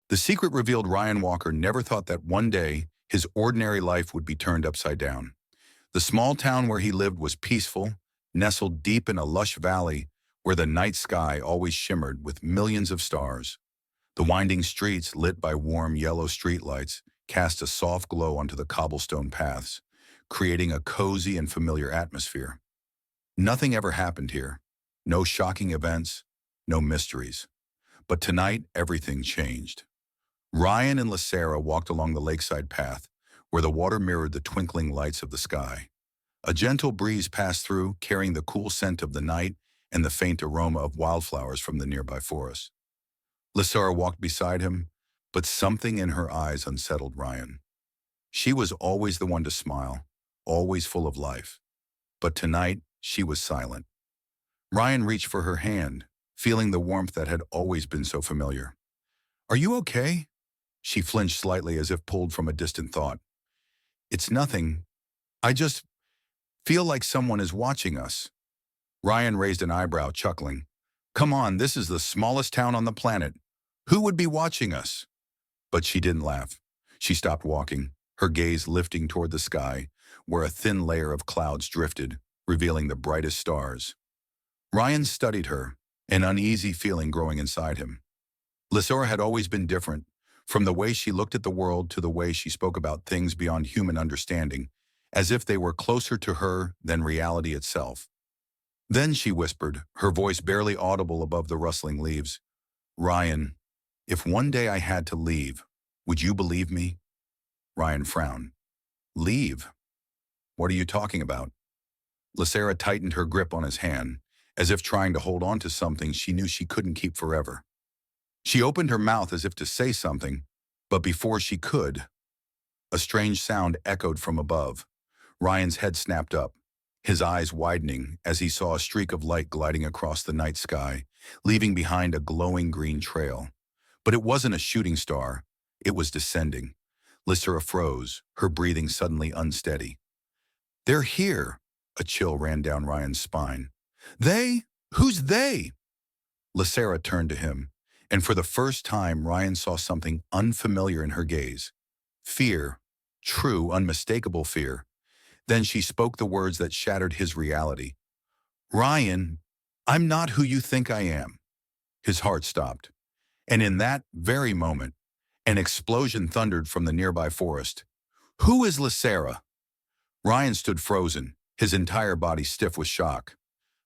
The secret revealed Ryan Walker never thought that one day his ordinary life would be turned upside down. The small town where he lived was peaceful, nestled deep in a lush valley where the night sky always shimmered with millions of stars. The winding streets, lit by warm yellow streetlights, cast a soft glow onto the cobblestone paths, creating a cozy and familiar atmosphere. Nothing ever happened here. No shocking events, no mysteries. But tonight, everything changed. Ryan and Lysara walked along the lakeside path, where the water mirrored the twinkling lights of the sky. A gentle breeze passed through, carrying the cool scent of the night and the faint aroma of wildflowers from the nearby forest. Lysara walked beside him, but something in her eyes unsettled Ryan. She was always the one to smile, always full of life. But tonight, she was silent. Ryan reached for her hand, feeling the warmth that had always been so familiar. "Are you okay?" She flinched slightly as if pulled from a distant thought. "It's nothing. I just feel like someone is watching us." Ryan raised an eyebrow, chuckling. "Come on, this is the smallest town on the planet. Who would be watching us?" But she didn't laugh. She stopped walking, her gaze lifting toward the sky, where a thin layer of clouds drifted, revealing the brightest stars. Ryan studied her, an uneasy feeling growing inside him. Lysara had always been different, from the way she looked at the world to the way she spoke about things beyond human understanding, as if they were closer to her than reality itself. Then she whispered, her voice barely audible above the rustling leaves, "Ryan, if one day I had to leave, would you believe me?" Ryan frowned. "Leave? What are you talking about?" Lysara tightened her grip on his hand, as if trying to hold on to something she knew she couldn't keep forever. She opened her mouth as if to say something, but before she could, a strange sound echoed from above. Ryan's head snapped up, his eyes widening as he saw a streak of light gliding across the night sky, leaving behind a glowing green trail. But it wasn't a shooting star, it was descending. Lysara froze, her breathing suddenly unsteady. "They're here!" A chill ran down Ryan's spine. "They? Who's they?" Lysara turned to him, and for the first time Ryan saw something unfamiliar in her gaze. Fear, true, unmistakable fear. Then she spoke the words that shattered his reality. "Ryan, I'm not who you think I am." His heart stopped. And in that very moment, an explosion thundered from the nearby forest. "Who is Lysara?" Ryan stood frozen, his entire body stiff with shock.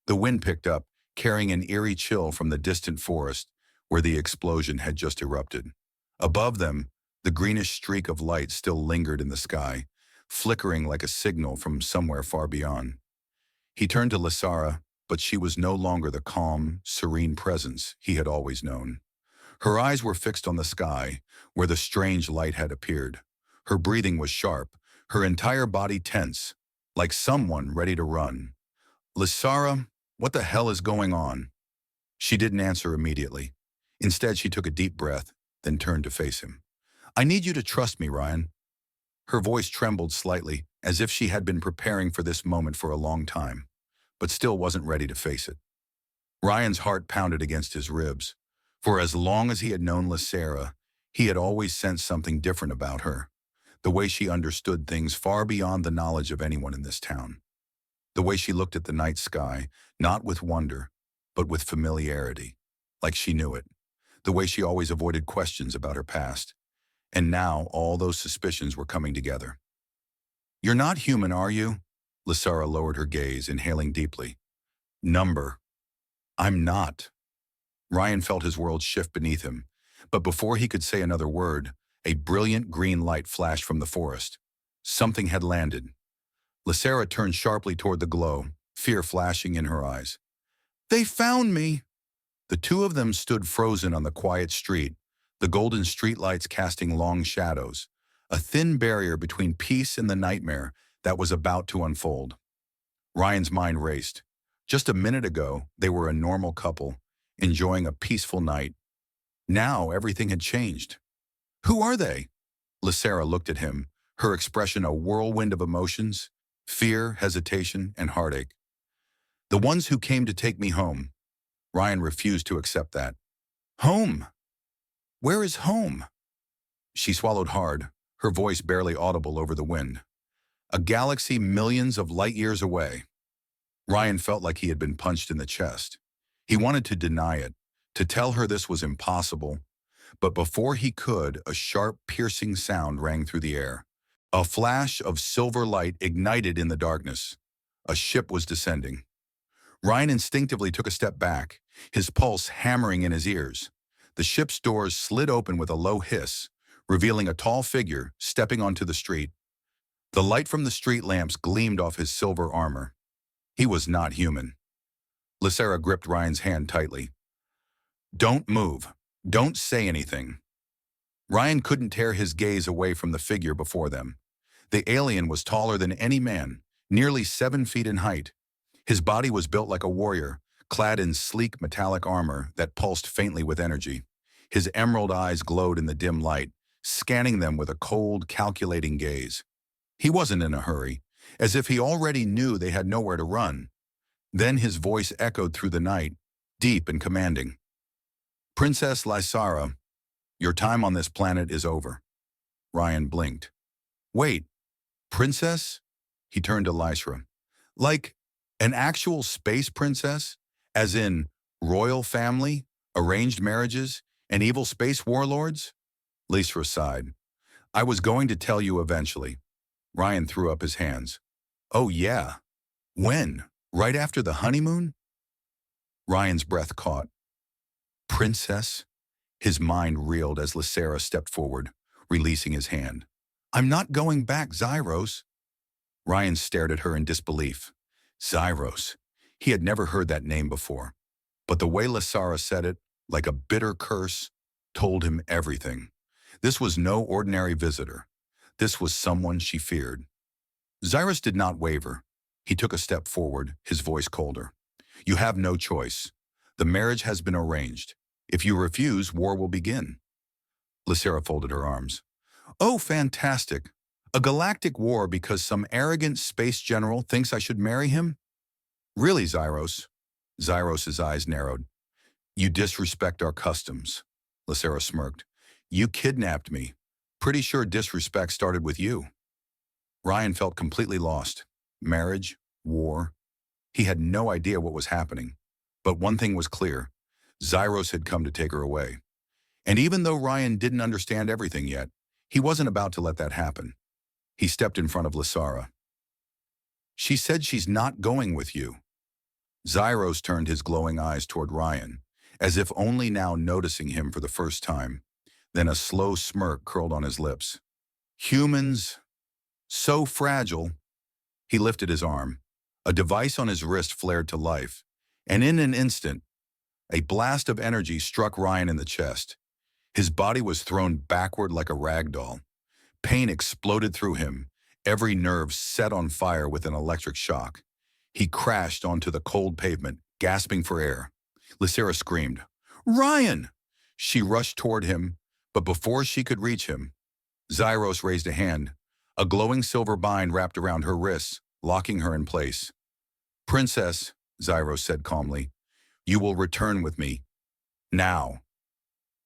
The wind picked up, carrying an eerie chill from the distant forest where the explosion had just erupted. Above them, the greenish streak of light still lingered in the sky, flickering like a signal from somewhere far beyond. He turned to Lysara, but she was no longer the calm, serene presence he had always known. Her eyes were fixed on the sky, where the strange light had appeared. Her breathing was sharp, her entire body tense, like someone ready to run. "Lysara, what the hell is going on?" She didn't answer immediately. Instead, she took a deep breath, then turned to face him. "I need you to trust me, Ryan." Her voice trembled slightly, as if she had been preparing for this moment for a long time, but still wasn't ready to face it. Ryan's heart pounded against his ribs. For as long as he had known Lysara, he had always sensed something different about her, the way she understood things far beyond the knowledge of anyone in this town. The way she looked at the night sky, not with wonder, but with familiarity, like she knew it. The way she always avoided questions about her past. And now all those suspicions were coming together. "You're not human, are you?" Lysara lowered her gaze, inhaling deeply. "Number. I'm not." Ryan felt his world shift beneath him, but before he could say another word, a brilliant green light flashed from the forest. Something had landed. Lysara turned sharply toward the glow, fear flashing in her eyes. "They found me!" The two of them stood frozen on the quiet street, the golden streetlights casting long shadows, a thin barrier between peace and the nightmare that was about to unfold. Ryan's mind raced. Just a minute ago, they were a normal couple, enjoying a peaceful night. Now everything had changed. "Who are they?" Lysara looked at him, her expression a whirlwind of emotions, fear, hesitation, and heartache. "The ones who came to take me home." Ryan refused to accept that. "Home?" Where is home? She swallowed hard, her voice barely audible over the wind. A galaxy millions of light years away. Ryan felt like he had been punched in the chest. He wanted to deny it, to tell her this was impossible, but before he could, a sharp, piercing sound rang through the air. A flash of silver light ignited in the darkness. A ship was descending. Ryan instinctively took a step back, his pulse hammering in his ears. The ship's doors slid open with a low hiss, revealing a tall figure stepping onto the street. The light from the street lamps gleamed off his silver armor. He was not human. Lysara gripped Ryan's hand tightly. Don't move. Don't say anything. Ryan couldn't tear his gaze away from the figure before them. The alien was taller than any man, nearly 7 feet in height. His body was built like a warrior, clad in sleek metallic armor that pulsed faintly with energy. His emerald eyes glowed in the dim light, scanning them with a cold, calculating gaze. He wasn't in a hurry, as if he already knew they had nowhere to run. Then his voice echoed through the night, deep and commanding. Princess Lysara, your time on this planet is over. Ryan blinked. Wait, princess? He turned to Lysara. Like an actual space princess? As in royal family, arranged marriages, and evil space warlords? Lysara sighed. I was going to tell you eventually. Ryan threw up his hands. Oh yeah? When? Right after the honeymoon? Ryan's breath caught. Princess? His mind reeled as Lysara stepped forward, releasing his hand. I'm not going back, Zyros. Ryan stared at her in disbelief. Zyros. He had never heard that name before. But the way Lysara said it, like a bitter curse, told him everything. This was no ordinary visitor. This was someone she feared. Zyros did not waver. He took a step forward, his voice colder. You have no choice. The marriage has been arranged. If you refuse, war will begin. Lysara folded her arms. Oh, fantastic. A galactic war because some arrogant space general thinks I should marry him? Really, Zyros? Zyros's eyes narrowed. You disrespect our customs. Lysara smirked. You kidnapped me. Pretty sure disrespect started with you. Ryan felt completely lost. Marriage, war. He had no idea what was happening. But one thing was clear. Zyros had come to take her away. And even though Ryan didn't understand everything yet, he wasn't about to let that happen. He stepped in front of Lysara. She said she's not going with you. Zyros turned his glowing eyes toward Ryan, as if only now noticing him for the first time. Then a slow smirk curled on his lips. Humans, so fragile. He lifted his arm. A device on his wrist flared to life, and in an instant, a blast of energy struck Ryan in the chest. His body was thrown backward like a rag doll. Pain exploded through him, every nerve set on fire with an electric shock. He crashed onto the cold pavement, gasping for air. Lysara screamed, Ryan! She rushed toward him, but before she could reach him, Zyros raised a hand. A glowing silver bind wrapped around her wrists, locking her in place. Princess, Zyros said calmly, you will return with me. Now.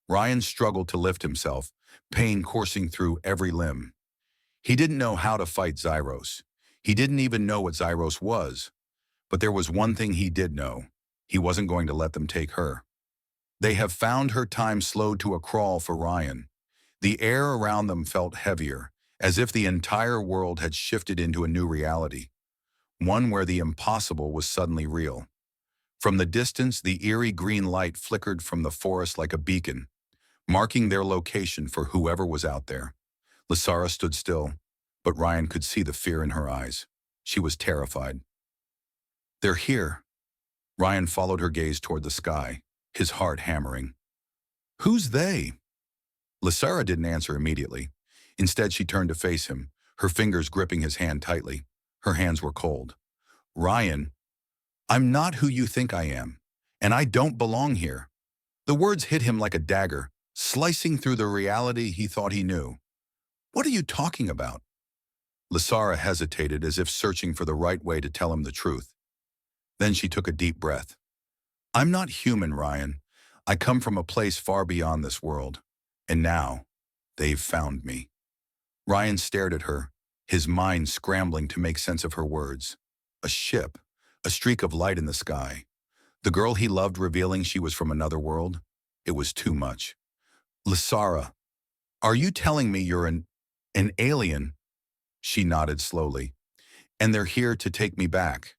Ryan struggled to lift himself, pain coursing through every limb. He didn't know how to fight Zyros. He didn't even know what Zyros was. But there was one thing he did know. He wasn't going to let them take her. They have found her time slowed to a crawl for Ryan. The air around them felt heavier, as if the entire world had shifted into a new reality. One where the impossible was suddenly real. From the distance, the eerie green light flickered from the forest like a beacon, marking their location for whoever was out there. Lysara stood still, but Ryan could see the fear in her eyes. She was terrified. They're here. Ryan followed her gaze toward the sky, his heart hammering. Who's they? Lysara didn't answer immediately. Instead, she turned to face him, her fingers gripping his hand tightly. Her hands were cold. Ryan, I'm not who you think I am, and I don't belong here. The words hit him like a dagger, slicing through the reality he thought he knew. What are you talking about? Lysara hesitated as if searching for the right way to tell him the truth. Then she took a deep breath. I'm not human, Ryan. I come from a place far beyond this world. And now, they've found me. Ryan stared at her, his mind scrambling to make sense of her words. A ship, a streak of light in the sky. The girl he loved revealing she was from another world? It was too much. Lysara, are you telling me you're an alien? She nodded slowly. And they're here to take me back.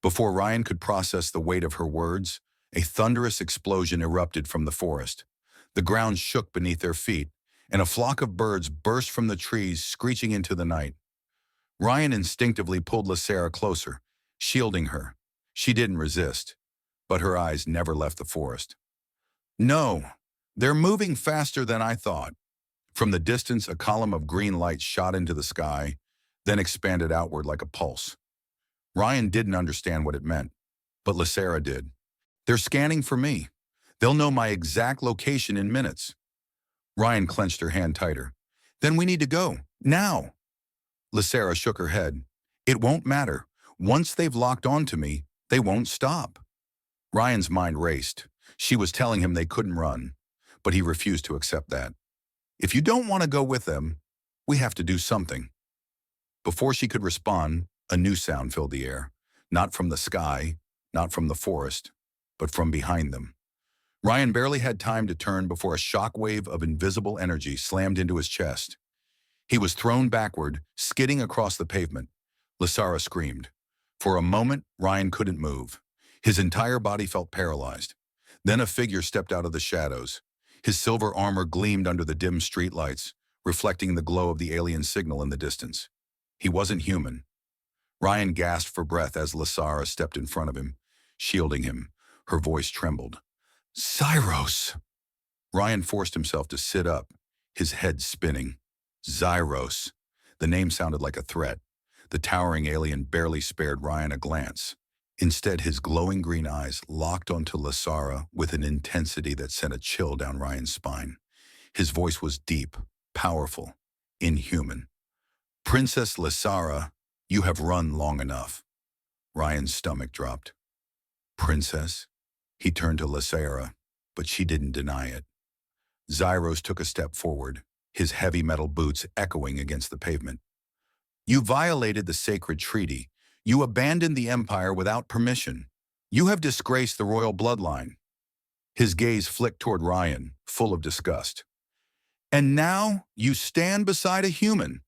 Before Ryan could process the weight of her words, a thunderous explosion erupted from the forest. The ground shook beneath their feet, and a flock of birds burst from the trees, screeching into the night. Ryan instinctively pulled Lysara closer, shielding her. She didn't resist, but her eyes never left the forest. No, they're moving faster than I thought. From the distance, a column of green light shot into the sky, then expanded outward like a pulse. Ryan didn't understand what it meant, but Lysara did. They're scanning for me. They'll know my exact location in minutes. Ryan clenched her hand tighter. Then we need to go, now. Lysara shook her head. It won't matter. Once they've locked onto me, they won't stop. Ryan's mind raced. She was telling him they couldn't run, but he refused to accept that. If you don't want to go with them, we have to do something. Before she could respond, a new sound filled the air, not from the sky, not from the forest, but from behind them. Ryan barely had time to turn before a shockwave of invisible energy slammed into his chest. He was thrown backward, skidding across the pavement. Lysara screamed. For a moment, Ryan couldn't move. His entire body felt paralyzed. Then a figure stepped out of the shadows. His silver armor gleamed under the dim streetlights, reflecting the glow of the alien signal in the distance. He wasn't human. Ryan gasped for breath as Lysara stepped in front of him, shielding him. Her voice trembled. Zyros! Ryan forced himself to sit up, his head spinning. Zyros. The name sounded like a threat. The towering alien barely spared Ryan a glance. Instead, his glowing green eyes locked onto Lysara with an intensity that sent a chill down Ryan's spine. His voice was deep, powerful, inhuman. Princess Lysara, you have run long enough. Ryan's stomach dropped. Princess? He turned to Lysara, but she didn't deny it. Zyros took a step forward, his heavy metal boots echoing against the pavement. You violated the sacred treaty. You abandoned the empire without permission. You have disgraced the royal bloodline. His gaze flicked toward Ryan, full of disgust. And now you stand beside a human.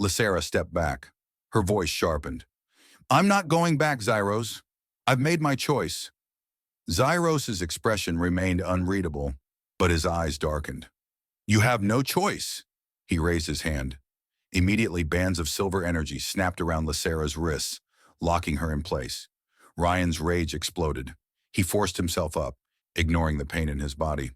Lysara stepped back, her voice sharpened. I'm not going back, Zyros. I've made my choice. Zyros's expression remained unreadable, but his eyes darkened. You have no choice. He raised his hand. Immediately, bands of silver energy snapped around Lysara's wrists, locking her in place. Ryan's rage exploded. He forced himself up, ignoring the pain in his body.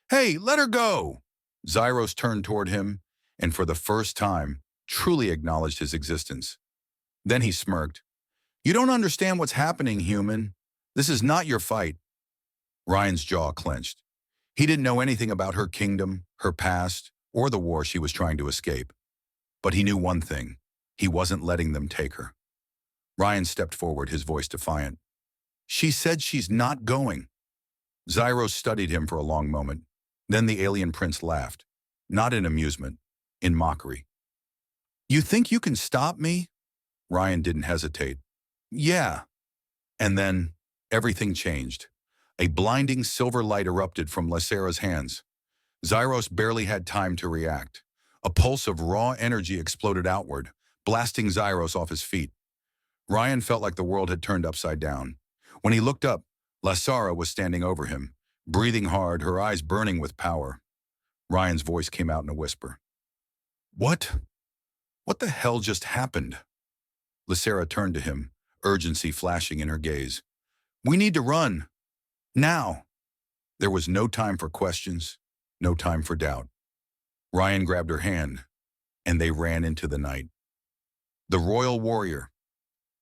Hey, let her go! Zyros turned toward him, and for the first time, truly acknowledged his existence. Then he smirked. You don't understand what's happening, human. This is not your fight. Ryan's jaw clenched. He didn't know anything about her kingdom, her past, or the war she was trying to escape. But he knew one thing. He wasn't letting them take her. Ryan stepped forward, his voice defiant. She said she's not going. Zyros studied him for a long moment. Then the alien prince laughed. Not in amusement, in mockery. You think you can stop me? Ryan didn't hesitate. Yeah. And then everything changed. A blinding silver light erupted from Lysara's hands. Zyros barely had time to react. A pulse of raw energy exploded outward, blasting Zyros off his feet. Ryan felt like the world had turned upside down. When he looked up, Lysara was standing over him, breathing hard, her eyes burning with power. Ryan's voice came out in a whisper. What? What the hell just happened? Lysara turned to him, urgency flashing in her gaze. We need to run. Now. There was no time for questions, no time for doubt. Ryan grabbed her hand, and they ran into the night. The royal warrior.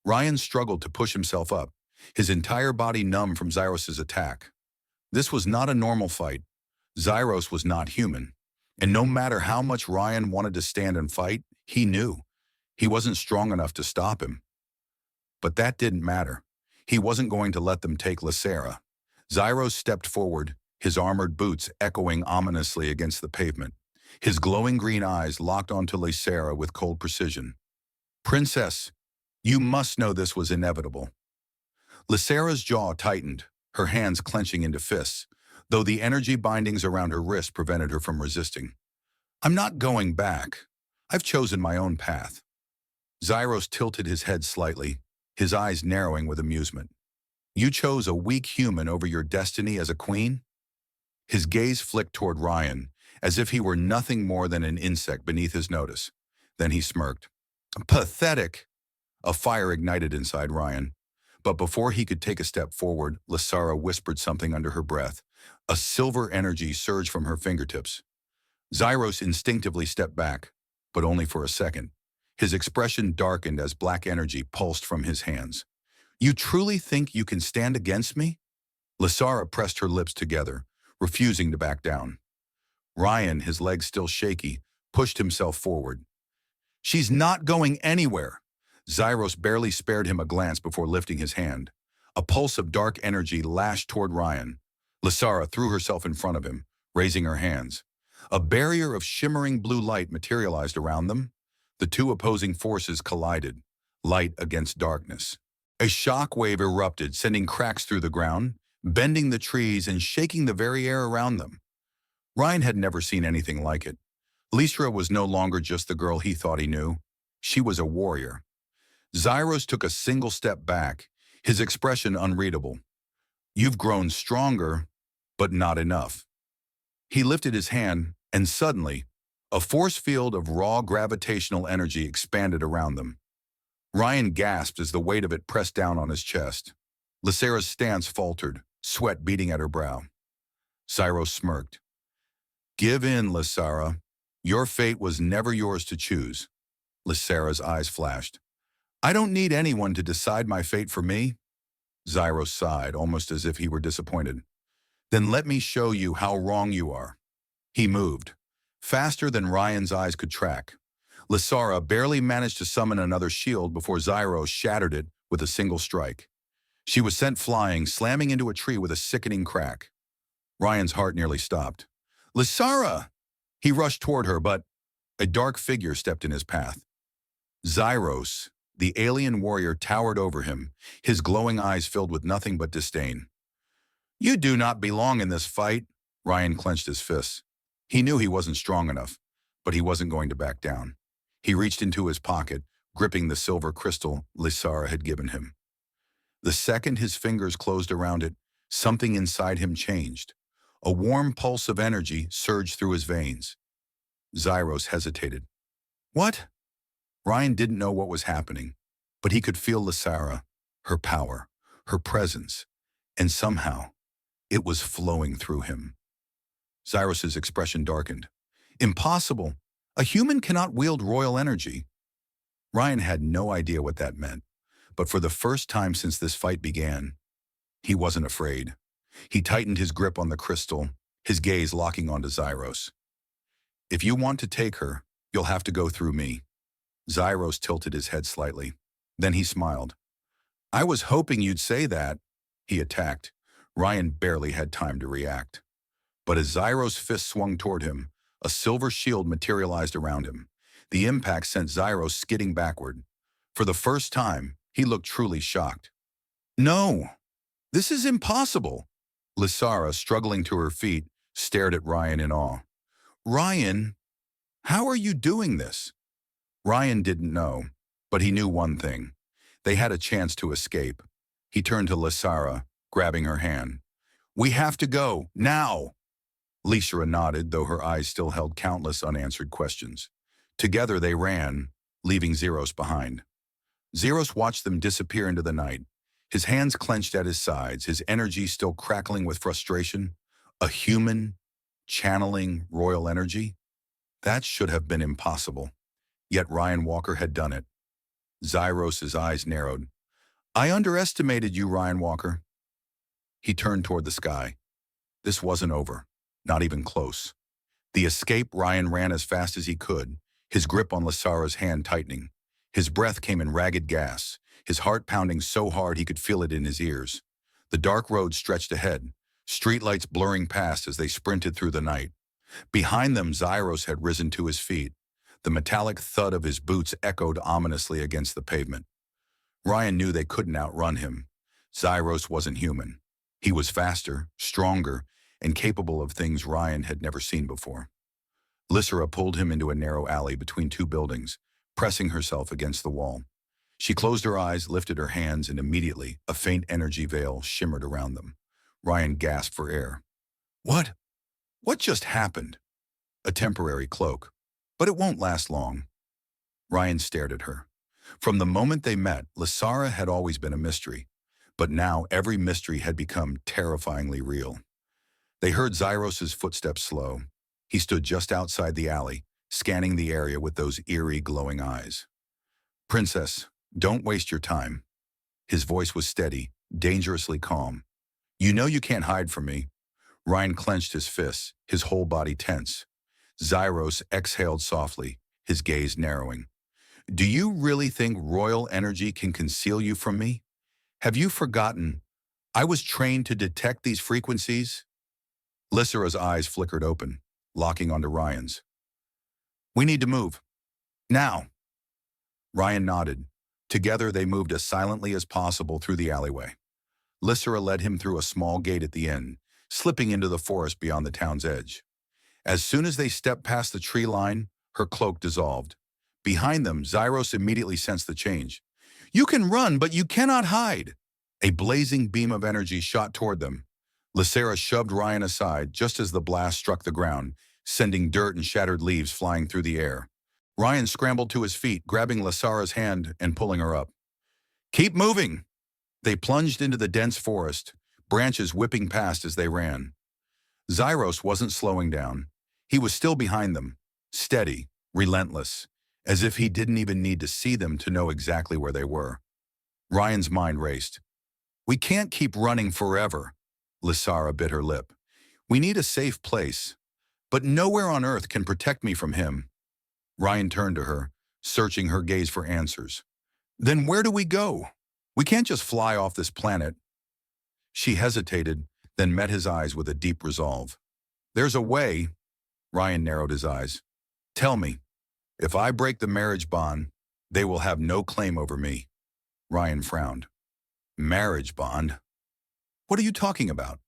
Ryan struggled to push himself up, his entire body numb from Zyros's attack. This was not a normal fight. Zyros was not human, and no matter how much Ryan wanted to stand and fight, he knew he wasn't strong enough to stop him. But that didn't matter. He wasn't going to let them take Lysara. Zyros stepped forward, his armored boots echoing ominously against the pavement. His glowing green eyes locked onto Lysara with cold precision. "Princess, you must know this was inevitable." Lysara's jaw tightened, her hands clenching into fists, though the energy bindings around her wrist prevented her from resisting. "I'm not going back. I've chosen my own path." Zyros tilted his head slightly, his eyes narrowing with amusement. "You chose a weak human over your destiny as a queen?" His gaze flicked toward Ryan, as if he were nothing more than an insect beneath his notice. Then he smirked. "Pathetic!" A fire ignited inside Ryan. But before he could take a step forward, Lysara whispered something under her breath. A silver energy surged from her fingertips. Zyros instinctively stepped back, but only for a second. His expression darkened as black energy pulsed from his hands. "You truly think you can stand against me?" Lysara pressed her lips together, refusing to back down. Ryan, his legs still shaky, pushed himself forward. "She's not going anywhere." Zyros barely spared him a glance before lifting his hand. A pulse of dark energy lashed toward Ryan. Lysara threw herself in front of him, raising her hands. A barrier of shimmering blue light materialized around them. The two opposing forces collided, light against darkness. A shock wave erupted, sending cracks through the ground, bending the trees and shaking the very air around them. Ryan had never seen anything like it. Lysara was no longer just the girl he thought he knew. She was a warrior. Zyros took a single step back, his expression unreadable. "You've grown stronger, but not enough." He lifted his hand, and suddenly, a force field of raw gravitational energy expanded around them. Ryan gasped as the weight of it pressed down on his chest. Lysara's stance faltered, sweat beading at her brow. Zyros smirked. "Give in, Lysara. Your fate was never yours to choose." Lysara's eyes flashed. "I don't need anyone to decide my fate for me." Zyros sighed, almost as if he were disappointed. "Then let me show you how wrong you are." He moved, faster than Ryan's eyes could track. Lysara barely managed to summon another shield before Zyros shattered it with a single strike. She was sent flying, slamming into a tree with a sickening crack. Ryan's heart nearly stopped. "Lysara!" He rushed toward her, but a dark figure stepped in his path. Zyros, the alien warrior, towered over him, his glowing eyes filled with nothing but disdain. "You do not belong in this fight." Ryan clenched his fists. He knew he wasn't strong enough, but he wasn't going to back down. He reached into his pocket, gripping the silver crystal Lysara had given him. The second his fingers closed around it, something inside him changed. A warm pulse of energy surged through his veins. Zyros hesitated. "What?" Ryan didn't know what was happening, but he could feel Lysara, her power, her presence, and somehow it was flowing through him. Zyros's expression darkened. "Impossible. A human cannot wield royal energy." Ryan had no idea what that meant, but for the first time since this fight began, he wasn't afraid. He tightened his grip on the crystal, his gaze locking onto Zyros. "If you want to take her, you'll have to go through me." Zyros tilted his head slightly. Then he smiled. "I was hoping you'd say that." He attacked. Ryan barely had time to react. But as Zyros' fist swung toward him, a silver shield materialized around him. The impact sent Zyros skidding backward. For the first time, he looked truly shocked. "No, this is impossible." Lysara, struggling to her feet, stared at Ryan in awe. "Ryan, how are you doing this?" Ryan didn't know, but he knew one thing. They had a chance to escape. He turned to Lysara, grabbing her hand. "We have to go, now!" Lysara nodded, though her eyes still held countless unanswered questions. Together they ran, leaving Zyros behind. Zyros watched them disappear into the night, his hands clenched at his sides, his energy still crackling with frustration. A human channeling royal energy? That should have been impossible. Yet Ryan Walker had done it. Zyros' eyes narrowed. "I underestimated you, Ryan Walker." He turned toward the sky. This wasn't over, not even close. The escape, Ryan ran as fast as he could, his grip on Lysara's hand tightening. His breath came in ragged gasps, his heart pounding so hard he could feel it in his ears. The dark road stretched ahead, streetlights blurring past as they sprinted through the night. Behind them, Zyros had risen to his feet. The metallic thud of his boots echoed ominously against the pavement. Ryan knew they couldn't outrun him. Zyros wasn't human. He was faster, stronger, and capable of things Ryan had never seen before. Lysara pulled him into a narrow alley between two buildings, pressing herself against the wall. She closed her eyes, lifted her hands, and immediately a faint energy veil shimmered around them. Ryan gasped for air. What? What just happened? A temporary cloak. But it won't last long. Ryan stared at her. From the moment they met, Lysara had always been a mystery. But now every mystery had become terrifyingly real. They heard Zyros' footsteps slow. He stood just outside the alley, scanning the area with those eerie, glowing eyes. Princess, don't waste your time. His voice was steady, dangerously calm. You know you can't hide from me. Ryan clenched his fists, his whole body tense. Zyros exhaled softly, his gaze narrowing. Do you really think royal energy can conceal you from me? Have you forgotten? I was trained to detect these frequencies. Lysara's eyes flickered open, locking onto Ryan's. We need to move. Now. Ryan nodded. Together they moved as silently as possible through the alleyway. Lysara led him through a small gate at the end, slipping into the forest beyond the town's edge. As soon as they stepped past the tree line, her cloak dissolved. Behind them, Zyros immediately sensed the change. You can run, but you cannot hide. A blazing beam of energy shot toward them. Lysara shoved Ryan aside just as the blast struck the ground, sending dirt and shattered leaves flying through the air. Ryan scrambled to his feet, grabbing Lysara's hand and pulling her up. Keep moving! They plunged into the dense forest, branches whipping past as they ran. Zyros wasn't slowing down. He was still behind them, steady, relentless, as if he didn't even need to see them to know exactly where they were. Ryan's mind raced. We can't keep running forever. Lysara bit her lip. We need a safe place, but nowhere on Earth can protect me from him. Ryan turned to her, searching her gaze for answers. Then where do we go? We can't just fly off this planet. She hesitated, then met his eyes with a deep resolve. There's a way. Ryan narrowed his eyes. Tell me, if I break the marriage bond, they will have no claim over me. Ryan frowned. Marriage bond? What are you talking about?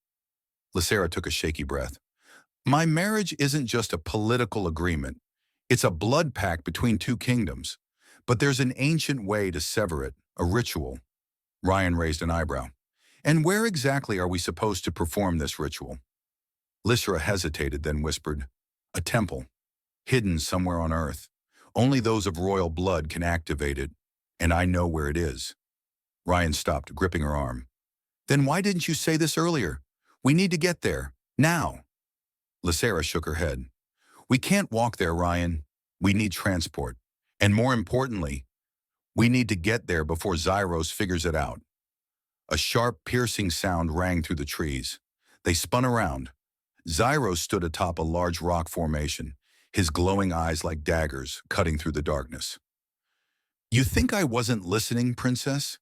Lysara took a shaky breath. My marriage isn't just a political agreement. It's a blood pact between two kingdoms. But there's an ancient way to sever it, a ritual. Ryan raised an eyebrow. And where exactly are we supposed to perform this ritual? Lysara hesitated, then whispered, a temple, hidden somewhere on Earth. Only those of royal blood can activate it, and I know where it is. Ryan stopped, gripping her arm. Then why didn't you say this earlier? We need to get there, now. Lysara shook her head. We can't walk there, Ryan. We need transport. And more importantly, we need to get there before Zyros figures it out. A sharp, piercing sound rang through the trees. They spun around. Zyros stood atop a large rock formation, his glowing eyes like daggers cutting through the darkness. You think I wasn't listening, Princess?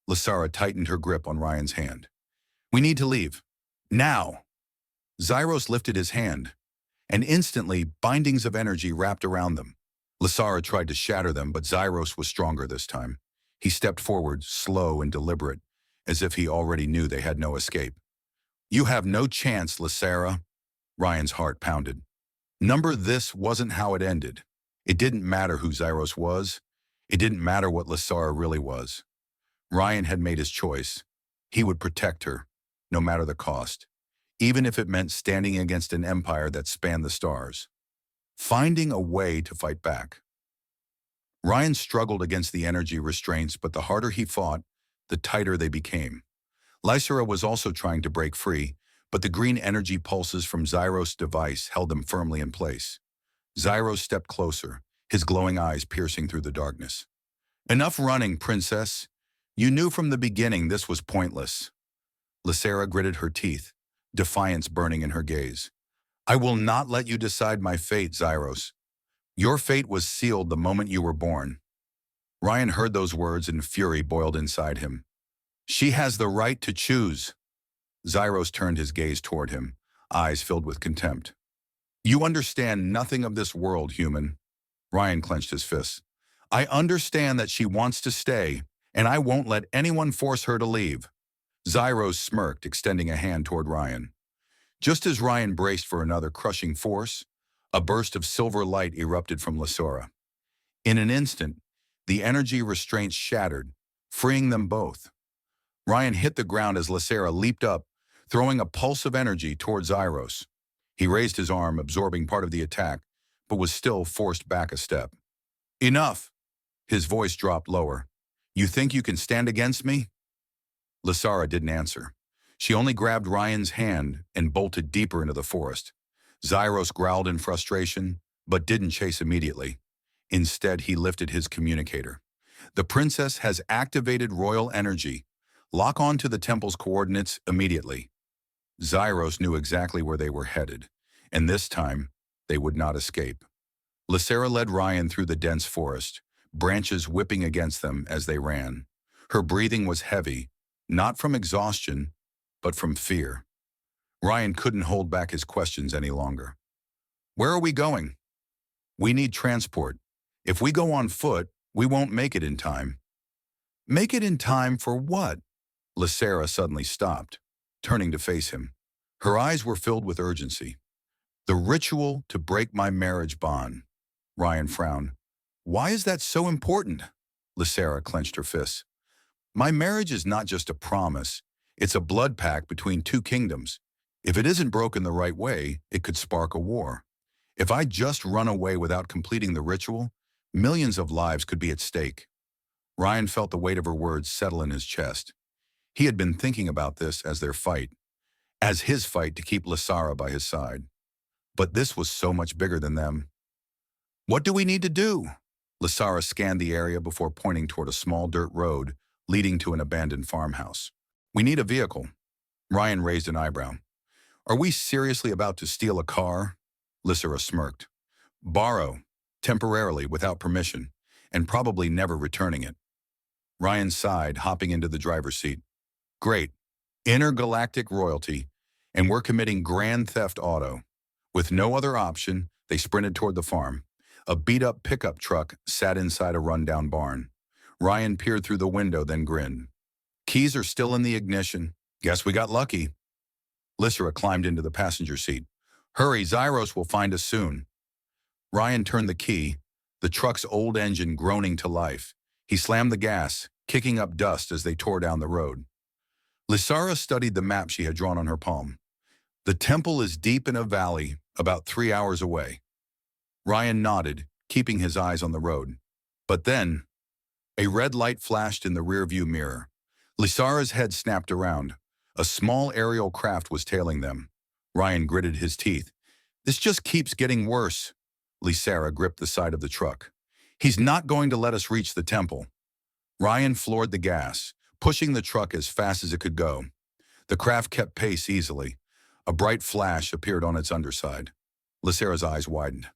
Lysara tightened her grip on Ryan's hand. We need to leave. Now! Zyros lifted his hand, and instantly bindings of energy wrapped around them. Lysara tried to shatter them, but Zyros was stronger this time. He stepped forward, slow and deliberate, as if he already knew they had no escape. You have no chance, Lysara. Ryan's heart pounded. This wasn't how it ended. It didn't matter who Zyros was. It didn't matter what Lysara really was. Ryan had made his choice. He would protect her, no matter the cost, even if it meant standing against an empire that spanned the stars. Finding a way to fight back. Ryan struggled against the energy restraints, but the harder he fought, the tighter they became. Lysara was also trying to break free, but the green energy pulses from Zyros' device held them firmly in place. Zyros stepped closer, his glowing eyes piercing through the darkness. Enough running, Princess. You knew from the beginning this was pointless. Lysara gritted her teeth, defiance burning in her gaze. I will not let you decide my fate, Zyros. Your fate was sealed the moment you were born. Ryan heard those words and fury boiled inside him. She has the right to choose. Zyros turned his gaze toward him, eyes filled with contempt. You understand nothing of this world, human. Ryan clenched his fists. I understand that she wants to stay, and I won't let anyone force her to leave. Zyros smirked, extending a hand toward Ryan. Just as Ryan braced for another crushing force, a burst of silver light erupted from Lysara. In an instant, the energy restraints shattered, freeing them both. Ryan hit the ground as Lysara leaped up, throwing a pulse of energy toward Zyros. He raised his arm, absorbing part of the attack, but was still forced back a step. Enough! His voice dropped lower. You think you can stand against me? Lysara didn't answer. She only grabbed Ryan's hand and bolted deeper into the forest. Zyros growled in frustration, but didn't chase immediately. Instead, he lifted his communicator. The princess has activated royal energy. Lock on to the temple's coordinates immediately. Zyros knew exactly where they were headed, and this time, they would not escape. Lysara led Ryan through the dense forest, branches whipping against them as they ran. Her breathing was heavy, not from exhaustion, but from fear. Ryan couldn't hold back his questions any longer. Where are we going? We need transport. If we go on foot, we won't make it in time. Make it in time for what? Lysara suddenly stopped, turning to face him. Her eyes were filled with urgency. The ritual to break my marriage bond. Ryan frowned. Why is that so important? Lysara clenched her fists. My marriage is not just a promise. It's a blood pact between two kingdoms. If it isn't broken the right way, it could spark a war. If I just run away without completing the ritual, millions of lives could be at stake. Ryan felt the weight of her words settle in his chest. He had been thinking about this as their fight, as his fight to keep Lysara by his side. But this was so much bigger than them. What do we need to do? Lysara scanned the area before pointing toward a small dirt road leading to an abandoned farmhouse. We need a vehicle. Ryan raised an eyebrow. Are we seriously about to steal a car? Lysara smirked. Borrow, temporarily, without permission, and probably never returning it. Ryan sighed, hopping into the driver's seat. Great. Intergalactic royalty, and we're committing grand theft auto. With no other option, they sprinted toward the farm. A beat-up pickup truck sat inside a rundown barn. Ryan peered through the window, then grinned. Keys are still in the ignition. Guess we got lucky. Lysara climbed into the passenger seat. Hurry, Zyros will find us soon. Ryan turned the key, the truck's old engine groaning to life. He slammed the gas, kicking up dust as they tore down the road. Lysara studied the map she had drawn on her palm. The temple is deep in a valley, about 3 hours away. Ryan nodded, keeping his eyes on the road. But then, a red light flashed in the rearview mirror. Lysara's head snapped around. A small aerial craft was tailing them. Ryan gritted his teeth. This just keeps getting worse. Lysara gripped the side of the truck. He's not going to let us reach the temple. Ryan floored the gas, pushing the truck as fast as it could go. The craft kept pace easily. A bright flash appeared on its underside. Lysara's eyes widened.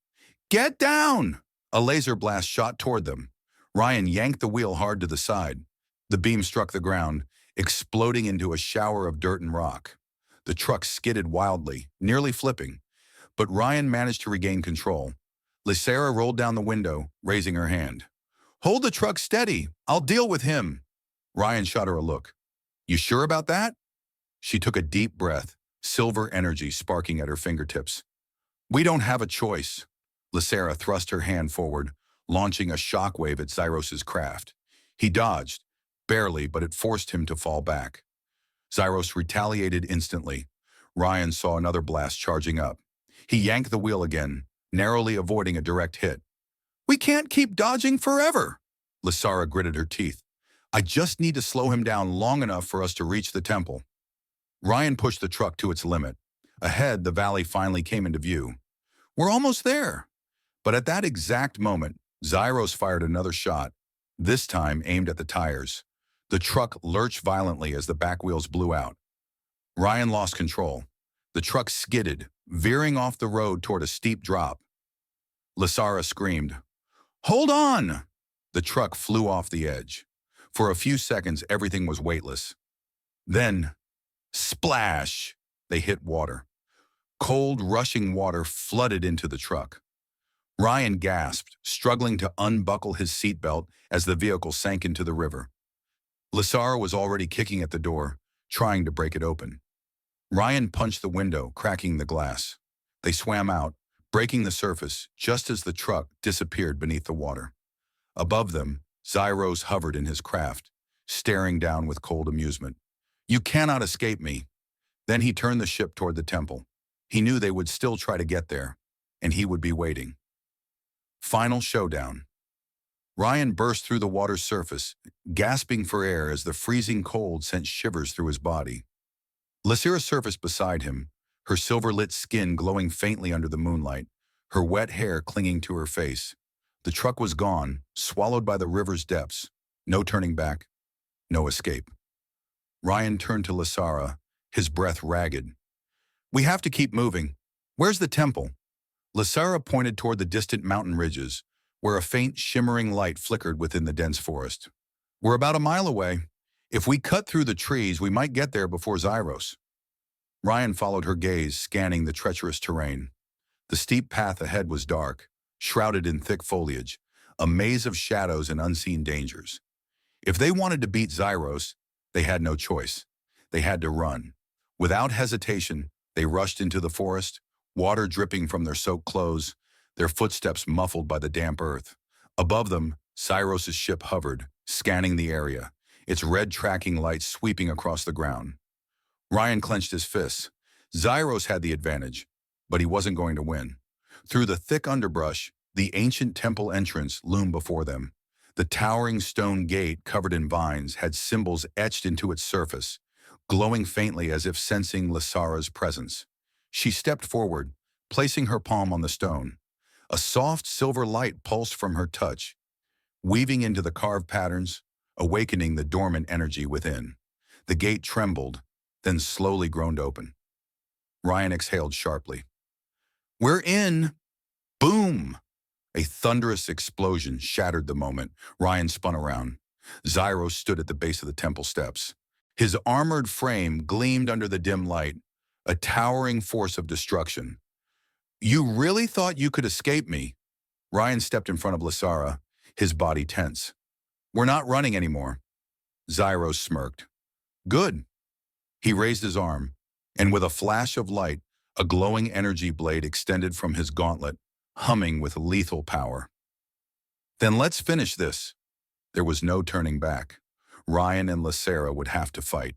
Get down! A laser blast shot toward them. Ryan yanked the wheel hard to the side. The beam struck the ground, exploding into a shower of dirt and rock. The truck skidded wildly, nearly flipping, but Ryan managed to regain control. Lysara rolled down the window, raising her hand. Hold the truck steady. I'll deal with him. Ryan shot her a look. You sure about that? She took a deep breath, silver energy sparking at her fingertips. We don't have a choice. Lysara thrust her hand forward, launching a shockwave at Zyros' craft. He dodged, barely, but it forced him to fall back. Zyros retaliated instantly. Ryan saw another blast charging up. He yanked the wheel again, narrowly avoiding a direct hit. We can't keep dodging forever. Lysara gritted her teeth. I just need to slow him down long enough for us to reach the temple. Ryan pushed the truck to its limit. Ahead, the valley finally came into view. We're almost there. But at that exact moment, Zyros fired another shot, this time aimed at the tires. The truck lurched violently as the back wheels blew out. Ryan lost control. The truck skidded, veering off the road toward a steep drop. Lysara screamed, Hold on! The truck flew off the edge. For a few seconds, everything was weightless. Then, Splash! They hit water. Cold, rushing water flooded into the truck. Ryan gasped, struggling to unbuckle his seatbelt as the vehicle sank into the river. Lysara was already kicking at the door, trying to break it open. Ryan punched the window, cracking the glass. They swam out, breaking the surface just as the truck disappeared beneath the water. Above them, Zyros hovered in his craft, staring down with cold amusement. "You cannot escape me." Then he turned the ship toward the temple. He knew they would still try to get there, and he would be waiting. Final showdown. Ryan burst through the water's surface, gasping for air as the freezing cold sent shivers through his body. Lysara surfaced beside him, her silver-lit skin glowing faintly under the moonlight, her wet hair clinging to her face. The truck was gone, swallowed by the river's depths. No turning back, no escape. Ryan turned to Lysara, his breath ragged. "We have to keep moving. Where's the temple?" Lysara pointed toward the distant mountain ridges, where a faint, shimmering light flickered within the dense forest. "We're about a mile away. If we cut through the trees, we might get there before Zyros." Ryan followed her gaze, scanning the treacherous terrain. The steep path ahead was dark, shrouded in thick foliage, a maze of shadows and unseen dangers. If they wanted to beat Zyros, they had no choice. They had to run. Without hesitation, they rushed into the forest, water dripping from their soaked clothes, their footsteps muffled by the damp earth. Above them, Zyros' ship hovered, scanning the area, its red tracking lights sweeping across the ground. Ryan clenched his fists. Zyros had the advantage, but he wasn't going to win. Through the thick underbrush, the ancient temple entrance loomed before them. The towering stone gate covered in vines had symbols etched into its surface, glowing faintly as if sensing Lysara's presence. She stepped forward, placing her palm on the stone. A soft silver light pulsed from her touch, weaving into the carved patterns, awakening the dormant energy within. The gate trembled, then slowly groaned open. Ryan exhaled sharply. "We're in!" Boom! A thunderous explosion shattered the moment. Ryan spun around. Zyros stood at the base of the temple steps. His armored frame gleamed under the dim light, a towering force of destruction. "You really thought you could escape me?" Ryan stepped in front of Lysara, his body tense. "We're not running anymore." Zyros smirked. "Good." He raised his arm, and with a flash of light, a glowing energy blade extended from his gauntlet, humming with lethal power. "Then let's finish this." There was no turning back. Ryan and Lysara would have to fight.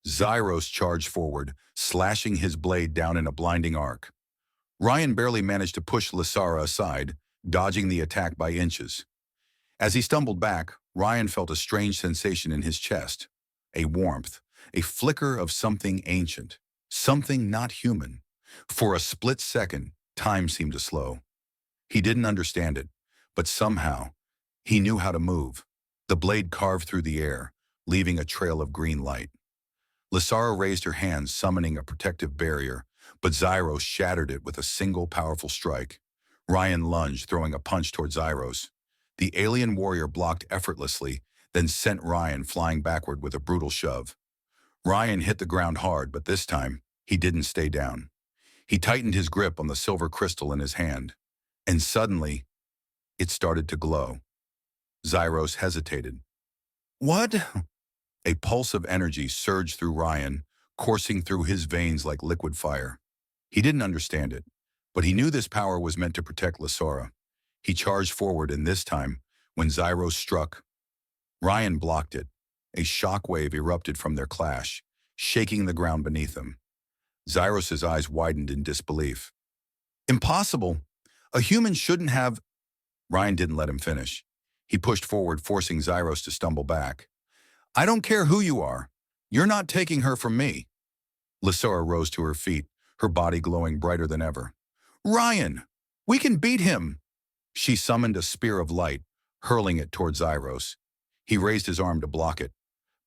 Zyros charged forward, slashing his blade down in a blinding arc. Ryan barely managed to push Lysara aside, dodging the attack by inches. As he stumbled back, Ryan felt a strange sensation in his chest. A warmth, a flicker of something ancient, something not human. For a split second, time seemed to slow. He didn't understand it, but somehow, he knew how to move. The blade carved through the air, leaving a trail of green light. Lysara raised her hands, summoning a protective barrier, but Zyros shattered it with a single powerful strike. Ryan lunged, throwing a punch toward Zyros. The alien warrior blocked effortlessly, then sent Ryan flying backward with a brutal shove. Ryan hit the ground hard, but this time, he didn't stay down. He tightened his grip on the silver crystal in his hand, and suddenly, it started to glow. Zyros hesitated. "What?" A pulse of energy surged through Ryan, coursing through his veins like liquid fire. He didn't understand it, but he knew this power was meant to protect Lysara. He charged forward, and this time, when Zyros struck, Ryan blocked it. A shockwave erupted from their clash, shaking the ground beneath them. Zyros' eyes widened in disbelief. "Impossible! A human shouldn't have—" Ryan didn't let him finish. He pushed forward, forcing Zyros to stumble back. "I don't care who you are. You're not taking her from me." Lysara rose to her feet, her body glowing brighter than ever. "Ryan, we can beat him!" She summoned a spear of light, hurling it toward Zyros. He raised his arm to block it,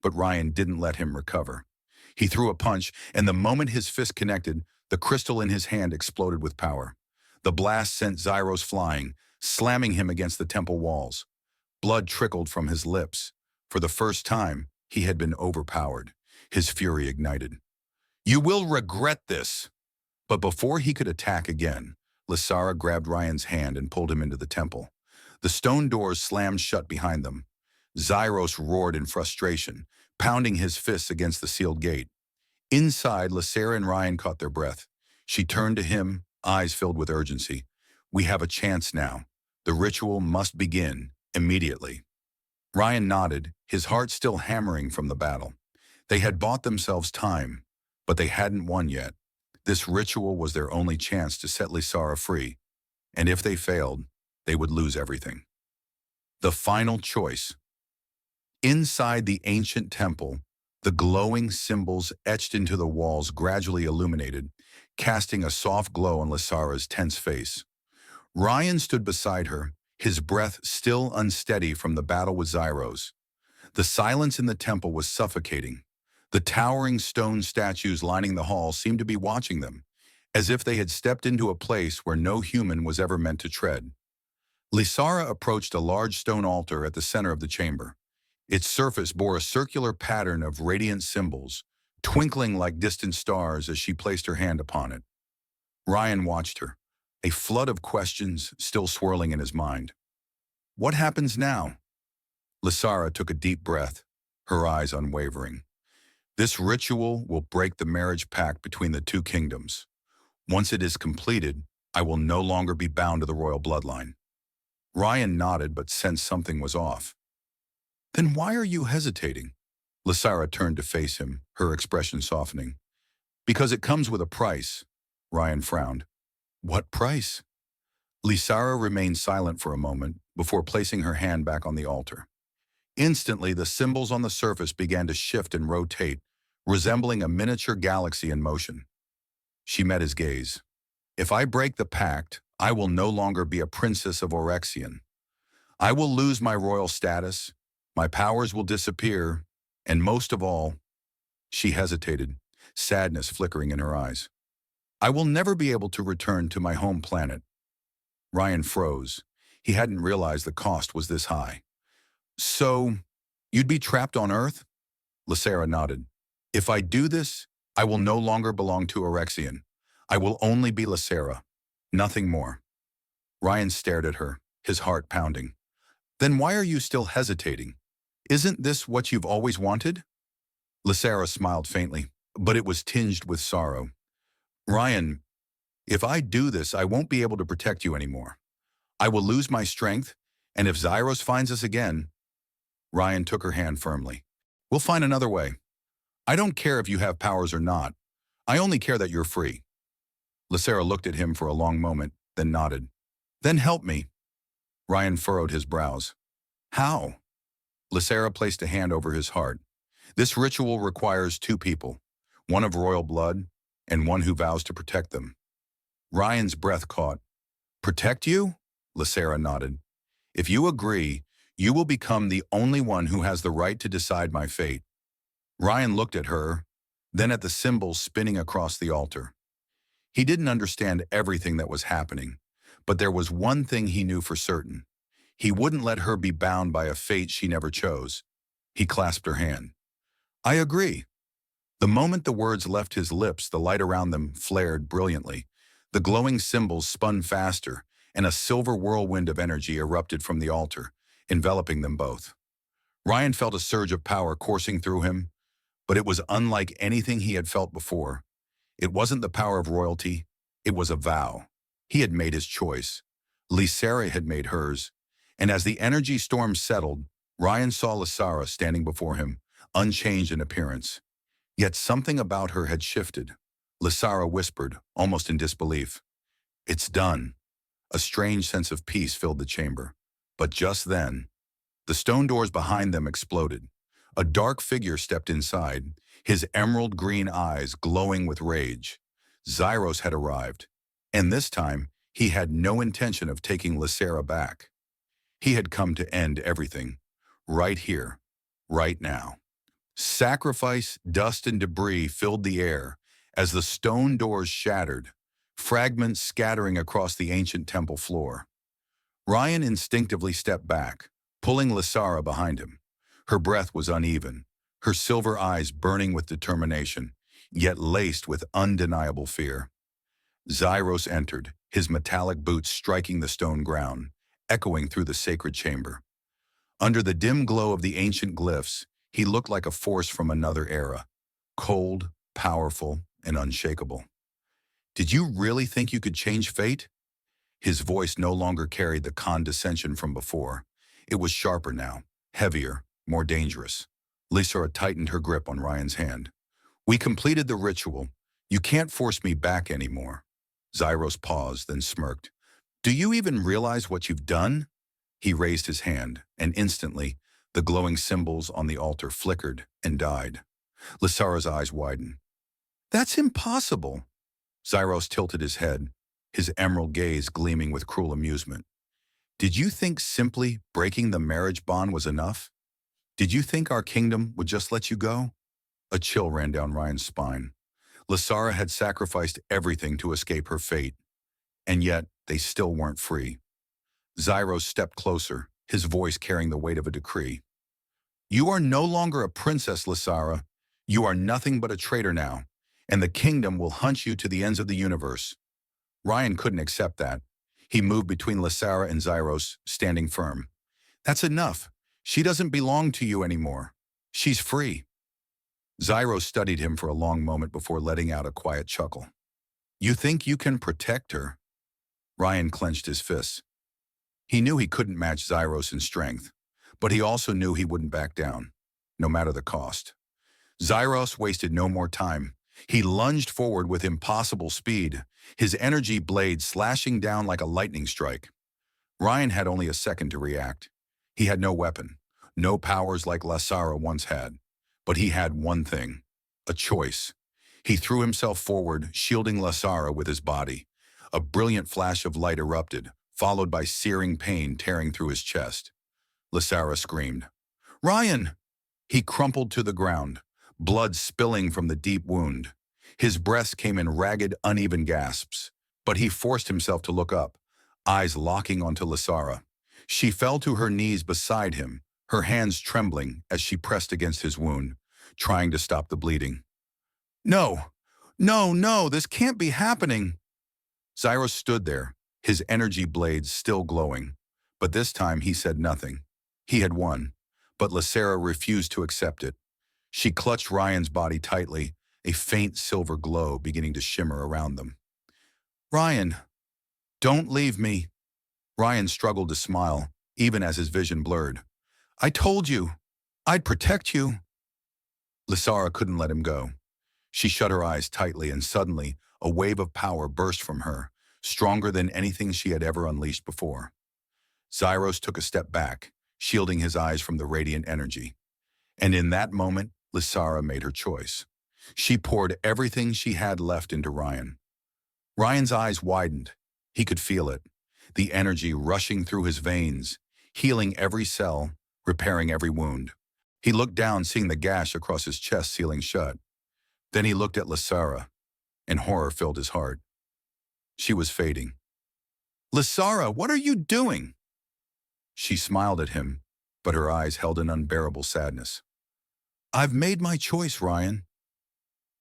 but Ryan didn't let him recover. He threw a punch, and the moment his fist connected, the crystal in his hand exploded with power. The blast sent Zyros flying, slamming him against the temple walls. Blood trickled from his lips. For the first time, he had been overpowered. His fury ignited. You will regret this. But before he could attack again, Lysara grabbed Ryan's hand and pulled him into the temple. The stone doors slammed shut behind them. Zyros roared in frustration, pounding his fists against the sealed gate. Inside, Lysara and Ryan caught their breath. She turned to him, eyes filled with urgency. We have a chance now. The ritual must begin immediately. Ryan nodded, his heart still hammering from the battle. They had bought themselves time, but they hadn't won yet. This ritual was their only chance to set Lysara free, and if they failed, they would lose everything. The final choice. Inside the ancient temple, the glowing symbols etched into the walls gradually illuminated, casting a soft glow on Lysara's tense face. Ryan stood beside her, his breath still unsteady from the battle with Zyros. The silence in the temple was suffocating. The towering stone statues lining the hall seemed to be watching them, as if they had stepped into a place where no human was ever meant to tread. Lysara approached a large stone altar at the center of the chamber. Its surface bore a circular pattern of radiant symbols, twinkling like distant stars as she placed her hand upon it. Ryan watched her, a flood of questions still swirling in his mind. What happens now? Lysara took a deep breath, her eyes unwavering. This ritual will break the marriage pact between the two kingdoms. Once it is completed, I will no longer be bound to the royal bloodline. Ryan nodded but sensed something was off. Then why are you hesitating? Lysara turned to face him, her expression softening. Because it comes with a price. Ryan frowned. What price? Lysara remained silent for a moment before placing her hand back on the altar. Instantly, the symbols on the surface began to shift and rotate, resembling a miniature galaxy in motion. She met his gaze. If I break the pact, I will no longer be a princess of Orexion. I will lose my royal status, my powers will disappear, and most of all, she hesitated, sadness flickering in her eyes. I will never be able to return to my home planet. Ryan froze. He hadn't realized the cost was this high. So, you'd be trapped on Earth? Lysara nodded. If I do this, I will no longer belong to Orexion. I will only be Lysara, nothing more. Ryan stared at her, his heart pounding. Then why are you still hesitating? Isn't this what you've always wanted? Lysara smiled faintly, but it was tinged with sorrow. Ryan, if I do this, I won't be able to protect you anymore. I will lose my strength, and if Zyros finds us again... Ryan took her hand firmly. We'll find another way. I don't care if you have powers or not. I only care that you're free. Lysara looked at him for a long moment, then nodded. Then help me. Ryan furrowed his brows. How? Lysara placed a hand over his heart. This ritual requires two people, one of royal blood and one who vows to protect them. Ryan's breath caught. Protect you? Lysara nodded. If you agree, you will become the only one who has the right to decide my fate. Ryan looked at her, then at the symbols spinning across the altar. He didn't understand everything that was happening, but there was one thing he knew for certain. He wouldn't let her be bound by a fate she never chose. He clasped her hand. I agree. The moment the words left his lips, the light around them flared brilliantly. The glowing symbols spun faster, and a silver whirlwind of energy erupted from the altar, enveloping them both. Ryan felt a surge of power coursing through him, but it was unlike anything he had felt before. It wasn't the power of royalty, it was a vow. He had made his choice. Lysara had made hers, and as the energy storm settled, Ryan saw Lysara standing before him, unchanged in appearance. Yet something about her had shifted. Lysara whispered, almost in disbelief. It's done. A strange sense of peace filled the chamber. But just then, the stone doors behind them exploded. A dark figure stepped inside, his emerald green eyes glowing with rage. Zyros had arrived, and this time he had no intention of taking Lysara back. He had come to end everything, right here, right now. Sacrifice, dust, and debris filled the air as the stone doors shattered, fragments scattering across the ancient temple floor. Ryan instinctively stepped back, pulling Lysara behind him. Her breath was uneven, her silver eyes burning with determination. yet laced with undeniable fear. Zyros entered, his metallic boots striking the stone ground, echoing through the sacred chamber. Under the dim glow of the ancient glyphs, he looked like a force from another era, cold, powerful, and unshakable. Did you really think you could change fate? His voice no longer carried the condescension from before. It was sharper now, heavier, more dangerous. Lysara tightened her grip on Ryan's hand. We completed the ritual. You can't force me back anymore. Zyros paused, then smirked. Do you even realize what you've done? He raised his hand, and instantly, the glowing symbols on the altar flickered and died. Lysara's eyes widened. That's impossible. Zyros tilted his head, his emerald gaze gleaming with cruel amusement. Did you think simply breaking the marriage bond was enough? Did you think our kingdom would just let you go? A chill ran down Ryan's spine. Lysara had sacrificed everything to escape her fate, and yet they still weren't free. Zyros stepped closer, his voice carrying the weight of a decree. You are no longer a princess, Lysara. You are nothing but a traitor now, and the kingdom will hunt you to the ends of the universe. Ryan couldn't accept that. He moved between Lysara and Zyros, standing firm. That's enough. She doesn't belong to you anymore. She's free. Zyros studied him for a long moment before letting out a quiet chuckle. You think you can protect her? Ryan clenched his fists. He knew he couldn't match Zyros in strength, but he also knew he wouldn't back down, no matter the cost. Zyros wasted no more time. He lunged forward with impossible speed, his energy blade slashing down like a lightning strike. Ryan had only a second to react. He had no weapon, no powers like Lysara once had, but he had one thing, a choice. He threw himself forward, shielding Lysara with his body. A brilliant flash of light erupted, followed by searing pain tearing through his chest. Lysara screamed. Ryan! He crumpled to the ground, blood spilling from the deep wound. His breath came in ragged, uneven gasps, but he forced himself to look up, eyes locking onto Lysara. She fell to her knees beside him, her hands trembling as she pressed against his wound, trying to stop the bleeding. No, no, this can't be happening. Zyros stood there, his energy blades still glowing, but this time he said nothing. He had won, but Lysara refused to accept it. She clutched Ryan's body tightly, a faint silver glow beginning to shimmer around them. Ryan, don't leave me. Ryan struggled to smile, even as his vision blurred. I told you, I'd protect you. Lysara couldn't let him go. She shut her eyes tightly, and suddenly, a wave of power burst from her, stronger than anything she had ever unleashed before. Zyros took a step back, shielding his eyes from the radiant energy. And in that moment, Lysara made her choice. She poured everything she had left into Ryan. Ryan's eyes widened. He could feel it, the energy rushing through his veins, healing every cell, repairing every wound. He looked down, seeing the gash across his chest sealing shut. Then he looked at Lysara, and horror filled his heart. She was fading. Lysara, what are you doing? She smiled at him, but her eyes held an unbearable sadness. I've made my choice, Ryan.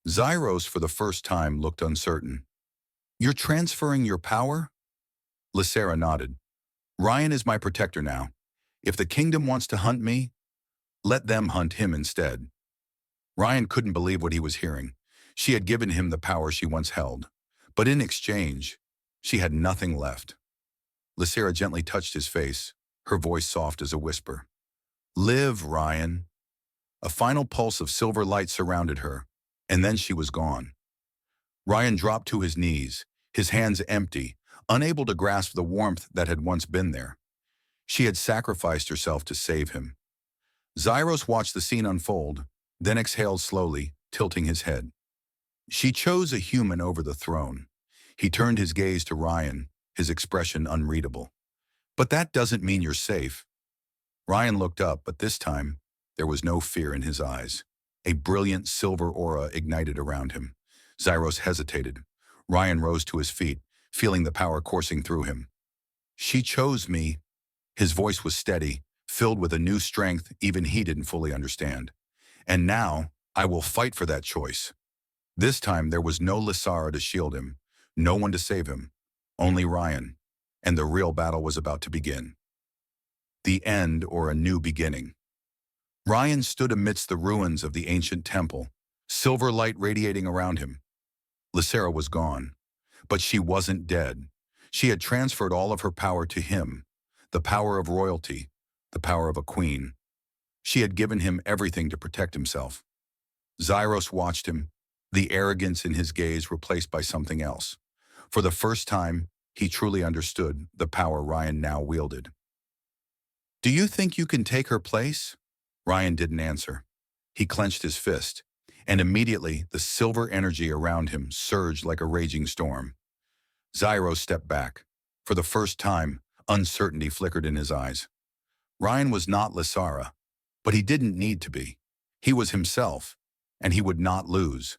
Zyros, for the first time, looked uncertain. You're transferring your power? Lysara nodded. Ryan is my protector now. If the kingdom wants to hunt me, let them hunt him instead. Ryan couldn't believe what he was hearing. She had given him the power she once held, but in exchange, she had nothing left. Lysara gently touched his face, her voice soft as a whisper. Live, Ryan. A final pulse of silver light surrounded her, and then she was gone. Ryan dropped to his knees, his hands empty, unable to grasp the warmth that had once been there. She had sacrificed herself to save him. Zyros watched the scene unfold, then exhaled slowly, tilting his head. She chose a human over the throne. He turned his gaze to Ryan, his expression unreadable. But that doesn't mean you're safe. Ryan looked up, but this time, there was no fear in his eyes. A brilliant silver aura ignited around him. Zyros hesitated. Ryan rose to his feet, feeling the power coursing through him. She chose me. His voice was steady, filled with a new strength even he didn't fully understand. And now, I will fight for that choice. This time there was no Lysara to shield him, no one to save him, only Ryan, and the real battle was about to begin. The end or a new beginning. Ryan stood amidst the ruins of the ancient temple, silver light radiating around him. Lysara was gone, but she wasn't dead. She had transferred all of her power to him, the power of royalty, the power of a queen. She had given him everything to protect himself. Zyros watched him, the arrogance in his gaze replaced by something else. For the first time, he truly understood the power Ryan now wielded. "Do you think you can take her place?" Ryan didn't answer. He clenched his fist, and immediately the silver energy around him surged like a raging storm. Zyros stepped back. For the first time, uncertainty flickered in his eyes. Ryan was not Lysara, but he didn't need to be. He was himself, and he would not lose.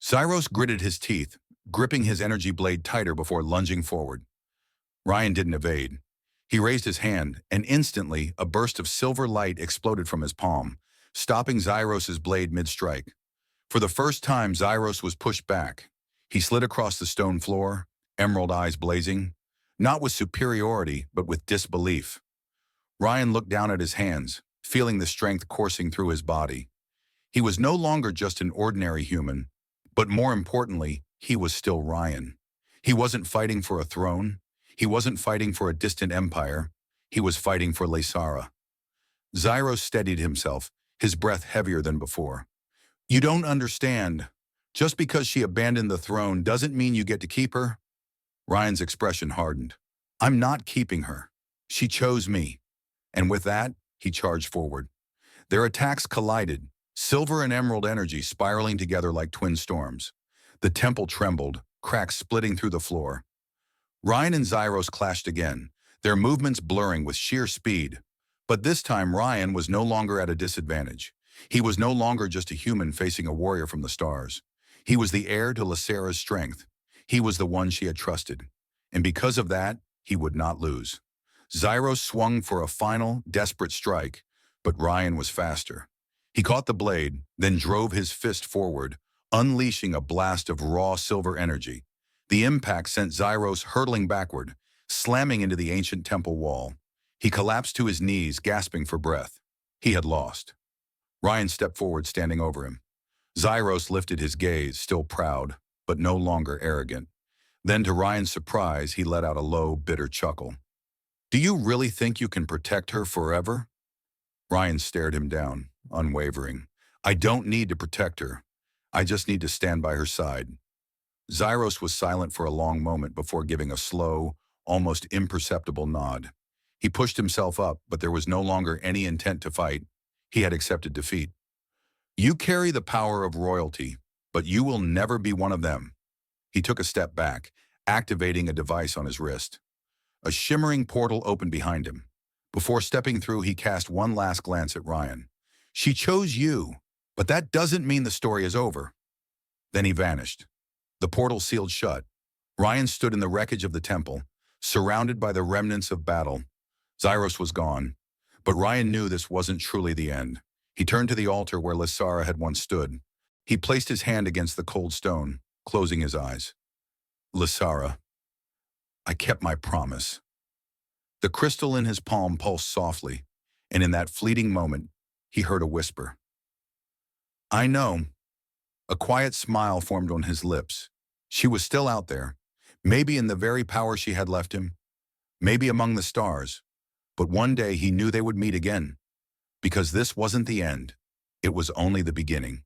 Zyros gritted his teeth, gripping his energy blade tighter before lunging forward. Ryan didn't evade. He raised his hand, and instantly a burst of silver light exploded from his palm, stopping Zyros' blade mid-strike. For the first time, Zyros was pushed back. He slid across the stone floor, emerald eyes blazing, not with superiority, but with disbelief. Ryan looked down at his hands, feeling the strength coursing through his body. He was no longer just an ordinary human, but more importantly, he was still Ryan. He wasn't fighting for a throne. He wasn't fighting for a distant empire. He was fighting for Lysara. Zyros steadied himself, his breath heavier than before. "You don't understand. Just because she abandoned the throne doesn't mean you get to keep her." Ryan's expression hardened. "I'm not keeping her. She chose me." And with that, he charged forward. Their attacks collided, silver and emerald energy spiraling together like twin storms. The temple trembled, cracks splitting through the floor. Ryan and Zyros clashed again, their movements blurring with sheer speed. But this time Ryan was no longer at a disadvantage. He was no longer just a human facing a warrior from the stars. He was the heir to Lysara's strength. He was the one she had trusted. And because of that, he would not lose. Zyros swung for a final, desperate strike, but Ryan was faster. He caught the blade, then drove his fist forward, unleashing a blast of raw silver energy. The impact sent Zyros hurtling backward, slamming into the ancient temple wall. He collapsed to his knees, gasping for breath. He had lost. Ryan stepped forward, standing over him. Zyros lifted his gaze, still proud, but no longer arrogant. Then, to Ryan's surprise, he let out a low, bitter chuckle. "Do you really think you can protect her forever?" Ryan stared him down, unwavering. "I don't need to protect her. I just need to stand by her side." Zyros was silent for a long moment before giving a slow, almost imperceptible nod. He pushed himself up, but there was no longer any intent to fight. He had accepted defeat. "You carry the power of royalty, but you will never be one of them." He took a step back, activating a device on his wrist. A shimmering portal opened behind him. Before stepping through, he cast one last glance at Ryan. "She chose you, but that doesn't mean the story is over." Then he vanished. The portal sealed shut. Ryan stood in the wreckage of the temple, surrounded by the remnants of battle. Zyros was gone, but Ryan knew this wasn't truly the end. He turned to the altar where Lysara had once stood. He placed his hand against the cold stone, closing his eyes. "Lysara, I kept my promise." The crystal in his palm pulsed softly, and in that fleeting moment, he heard a whisper. "I know." A quiet smile formed on his lips. She was still out there, maybe in the very power she had left him, maybe among the stars, but one day he knew they would meet again, because this wasn't the end, it was only the beginning.